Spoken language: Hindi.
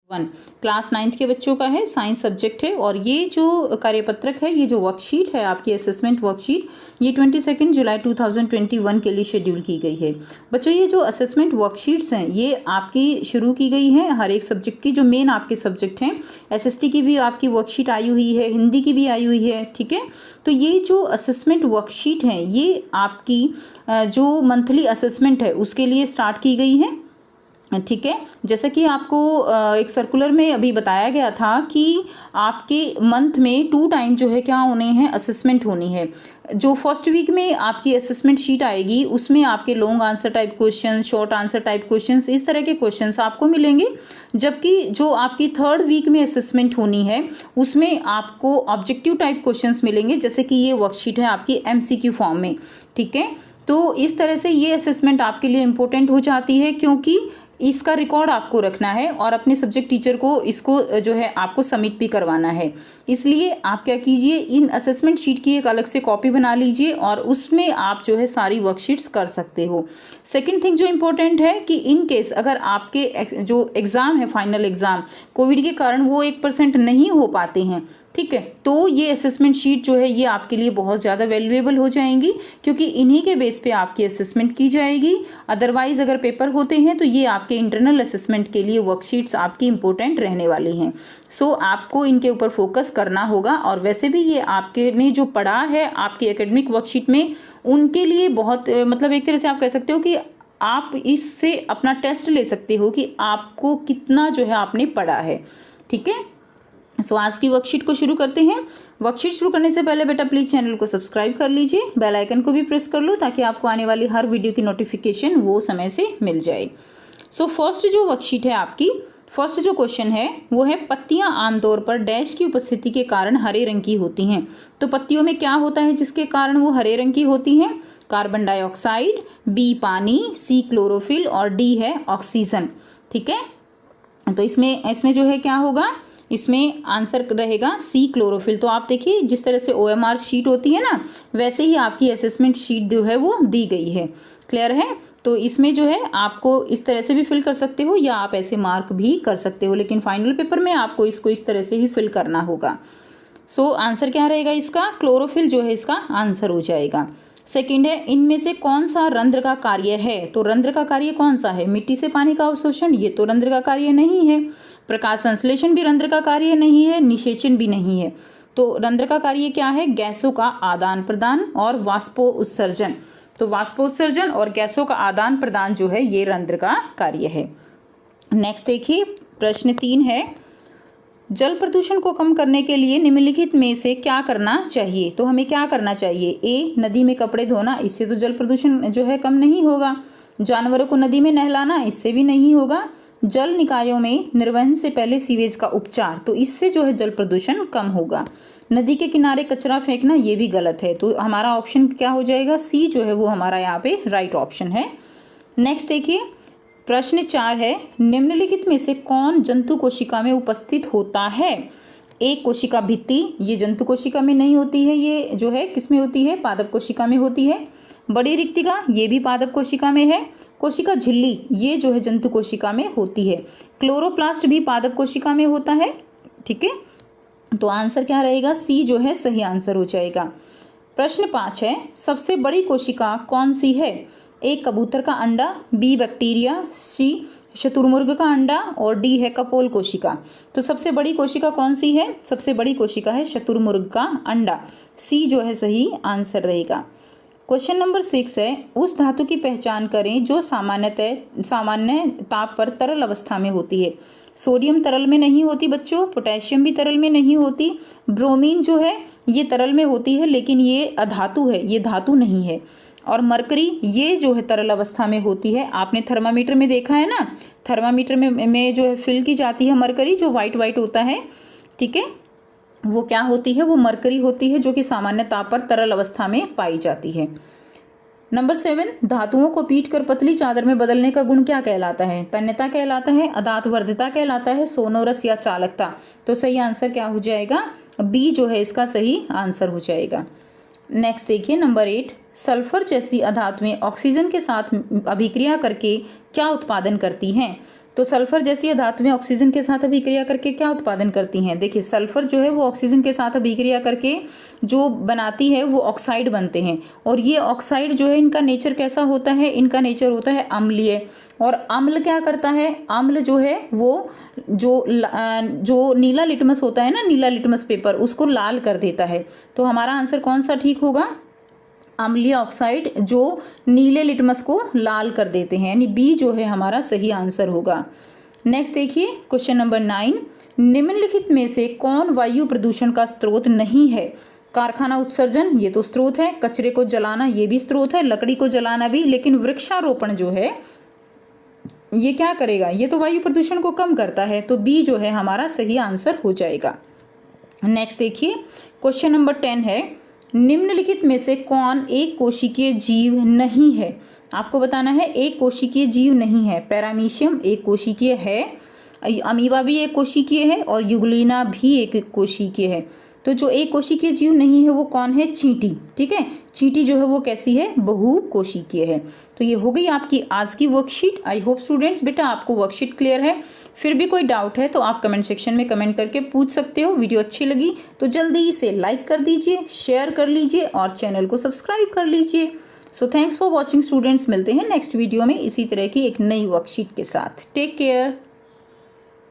1 क्लास 9th के बच्चों का है, साइंस सब्जेक्ट है। और ये जो कार्यपत्रक है, ये जो वर्कशीट है आपकी असेसमेंट वर्कशीट, ये 22 जुलाई 2021 के लिए शेड्यूल की गई है। बच्चों ये जो असेसमेंट वर्कशीट्स हैं ये आपकी शुरू की गई हैं हर एक सब्जेक्ट की, जो मेन आपके सब्जेक्ट हैं। एसएसटी की भी आपकी वर्कशीट आई हुई है, हिंदी की भी आई हुई है, ठीक है। तो ये जो असेसमेंट वर्कशीट है ये आपकी जो मंथली असेसमेंट है उसके लिए स्टार्ट की गई है, ठीक है। जैसा कि आपको एक सर्कुलर में अभी बताया गया था कि आपके मंथ में 2 टाइम जो है क्या होने हैं, असेसमेंट होनी है। जो फर्स्ट वीक में आपकी असेसमेंट शीट आएगी उसमें आपके long answer type question, short answer type questions, इस तरह के क्वेश्चंस आपको मिलेंगे। जबकि जो आपकी थर्ड वीक में असेसमेंट होनी है उसमें आपको ऑब्जेक्टिव टाइप क्वेश्चंस मिलेंगे, जैसे कि ये वर्कशीट है आपकी एमसीक्यू फॉर्म में, ठीक है। तो इस तरह से ये असेसमेंट आपके लिए इंपॉर्टेंट हो जाती है, क्योंकि इसका रिकॉर्ड आपको रखना है और अपने सब्जेक्ट टीचर को इसको जो है आपको सबमिट भी करवाना है। इसलिए आप क्या कीजिए, इन असेसमेंट शीट की एक अलग से कॉपी बना लीजिए और उसमें आप जो है सारी वर्कशीट्स कर सकते हो। सेकंड थिंग जो इम्पोर्टेंट है कि इन केस अगर आपके जो एग्ज़ाम है, फाइनल एग्ज़ाम, कोविड के कारण वो 1% नहीं हो पाते हैं, ठीक है, तो ये असेसमेंट शीट जो है ये आपके लिए बहुत ज़्यादा वैल्यूएबल हो जाएंगी, क्योंकि इन्हीं के बेस पे आपकी असेसमेंट की जाएगी। अदरवाइज अगर पेपर होते हैं तो ये आपके इंटरनल असेसमेंट के लिए वर्कशीट्स आपकी इंपॉर्टेंट रहने वाली हैं। सो आपको इनके ऊपर फोकस करना होगा। और वैसे भी ये आपके ने जो पढ़ा है आपकी एकेडमिक वर्कशीट में, उनके लिए बहुत मतलब एक तरह से आप कह सकते हो कि आप इससे अपना टेस्ट ले सकते हो कि आपको कितना जो है आपने पढ़ा है, ठीक है। सो आज की वर्कशीट को शुरू करते हैं। वर्कशीट शुरू करने से पहले बेटा प्लीज चैनल को सब्सक्राइब कर लीजिए, बेल आइकन को भी प्रेस कर लो ताकि आपको आने वाली हर वीडियो की नोटिफिकेशन वो समय से मिल जाए। सो फर्स्ट जो वर्कशीट है आपकी, फर्स्ट जो क्वेश्चन है वो है, पत्तियां आमतौर पर डैश की उपस्थिति के कारण हरे रंग की होती हैं। तो पत्तियों में क्या होता है जिसके कारण वो हरे रंग की होती हैं? कार्बन डाइऑक्साइड, बी पानी, सी क्लोरोफिल और डी है ऑक्सीजन, ठीक है। तो इसमें जो है क्या होगा, इसमें आंसर रहेगा सी क्लोरोफिल। तो आप देखिए जिस तरह से OMR शीट होती है ना, वैसे ही आपकी असेसमेंट शीट जो है वो दी गई है। क्लियर है? तो इसमें जो है आपको इस तरह से भी फिल कर सकते हो या आप ऐसे मार्क भी कर सकते हो, लेकिन फाइनल पेपर में आपको इसको इस तरह से ही फिल करना होगा। सो आंसर क्या रहेगा इसका? क्लोरोफिल जो है इसका आंसर हो जाएगा। सेकंड है, इनमें से कौन सा रंध्र का कार्य है? तो रंध्र का कार्य कौन सा है? मिट्टी से पानी का अवशोषण, ये तो रंध्र का कार्य नहीं है। प्रकाश संश्लेषण भी रंध्र का कार्य नहीं है, निषेचन भी नहीं है। तो रंध्र का कार्य क्या है? गैसों का आदान प्रदान और वाष्पोत्सर्जन। तो वाष्पोत्सर्जन और गैसों का आदान प्रदान जो है ये रंध्र का कार्य है। नेक्स्ट देखिए, प्रश्न 3 है, जल प्रदूषण को कम करने के लिए निम्नलिखित में से क्या करना चाहिए? तो हमें क्या करना चाहिए? ए, नदी में कपड़े धोना, इससे तो जल प्रदूषण जो है कम नहीं होगा। जानवरों को नदी में नहलाना, इससे भी नहीं होगा। जल निकायों में निर्वहन से पहले सीवेज का उपचार, तो इससे जो है जल प्रदूषण कम होगा। नदी के किनारे कचरा फेंकना, ये भी गलत है। तो हमारा ऑप्शन क्या हो जाएगा? सी जो है वो हमारा यहाँ पे राइट ऑप्शन है। नेक्स्ट देखिए, प्रश्न 4 है, निम्नलिखित में से कौन जंतु कोशिका में उपस्थित होता है? एक कोशिका भित्ति, ये जंतु कोशिका में नहीं होती है, ये जो है किस में होती है? पादप कोशिका में होती है। बड़ी रिक्तिका, ये भी पादप कोशिका में है। कोशिका झिल्ली, ये जो है जंतु कोशिका में होती है। क्लोरोप्लास्ट भी पादप कोशिका में होता है, ठीक है। तो आंसर क्या रहेगा? सी जो है सही आंसर हो जाएगा। प्रश्न 5 है, सबसे बड़ी कोशिका कौन सी है? ए, कबूतर का अंडा, बी, बैक्टीरिया, सी, शुतुरमुर्ग का अंडा और डी है कपोल कोशिका। तो सबसे बड़ी कोशिका कौन सी है? सबसे बड़ी कोशिका है शुतुरमुर्ग का अंडा। सी जो है सही आंसर रहेगा। क्वेश्चन नंबर 6 है, उस धातु की पहचान करें जो सामान्य ताप पर तरल अवस्था में होती है। सोडियम तरल में नहीं होती बच्चों, पोटेशियम भी तरल में नहीं होती, ब्रोमीन जो है ये तरल में होती है लेकिन ये अधातु है, ये धातु नहीं है। और मरकरी, ये जो है तरल अवस्था में होती है। आपने थर्मामीटर में देखा है ना, थर्मामीटर में जो है फिल की जाती है मरकरी, जो वाइट होता है, ठीक है, वो क्या होती है? वो मरकरी होती है, जो कि सामान्य ताप पर तरल अवस्था में पाई जाती है। नंबर 7, धातुओं को पीटकर पतली चादर में बदलने का गुण क्या कहलाता है? तन्यता कहलाता है, अदातवर्धिता कहलाता है, सोनोरस या चालकता। तो सही आंसर क्या हो जाएगा? बी जो है इसका सही आंसर हो जाएगा। नेक्स्ट देखिए, नंबर 8, सल्फर जैसी अधातुएं ऑक्सीजन के साथ अभिक्रिया करके क्या उत्पादन करती हैं? तो सल्फर जैसी धातुएं ऑक्सीजन के साथ अभिक्रिया करके क्या उत्पादन करती हैं? देखिए सल्फर जो है वो ऑक्सीजन के साथ अभिक्रिया करके जो बनाती है वो ऑक्साइड बनते हैं, और ये ऑक्साइड जो है इनका नेचर कैसा होता है? इनका नेचर होता है अम्लीय। और अम्ल क्या करता है? अम्ल जो है वो जो नीला लिटमस होता है ना, नीला लिटमस पेपर, उसको लाल कर देता है। तो हमारा आंसर कौन सा ठीक होगा? अम्लीय ऑक्साइड जो नीले लिटमस को लाल कर देते हैं, यानी बी जो है हमारा सही आंसर होगा। नेक्स्ट देखिए क्वेश्चन नंबर 9, निम्नलिखित में से कौन वायु प्रदूषण का स्रोत नहीं है? कारखाना उत्सर्जन, ये तो स्रोत है। कचरे को जलाना, ये भी स्रोत है। लकड़ी को जलाना भी। लेकिन वृक्षारोपण जो है ये क्या करेगा? ये तो वायु प्रदूषण को कम करता है। तो बी जो है हमारा सही आंसर हो जाएगा। नेक्स्ट देखिए क्वेश्चन नंबर 10 है, निम्नलिखित में से कौन एक कोशिकीय जीव नहीं है? आपको बताना है एक कोशिकीय जीव नहीं है। पैरामीशियम एक कोशिकीय है, अमीबा भी एक कोशिकीय है, और यूग्लिना भी एक कोशिकीय है। तो जो एक कोशिकीय जीव नहीं है वो कौन है? चींटी। ठीक है, चींटी जो है वो कैसी है? बहुकोशिकीय है। तो ये हो गई आपकी आज की वर्कशीट। आई होप स्टूडेंट्स बेटा आपको वर्कशीट क्लियर है। फिर भी कोई डाउट है तो आप कमेंट सेक्शन में कमेंट करके पूछ सकते हो। वीडियो अच्छी लगी तो जल्दी से लाइक कर दीजिए, शेयर कर लीजिए और चैनल को सब्सक्राइब कर लीजिए। So thanks for watching students. मिलते हैं नेक्स्ट वीडियो में इसी तरह की एक नई वर्कशीट के साथ। Take care.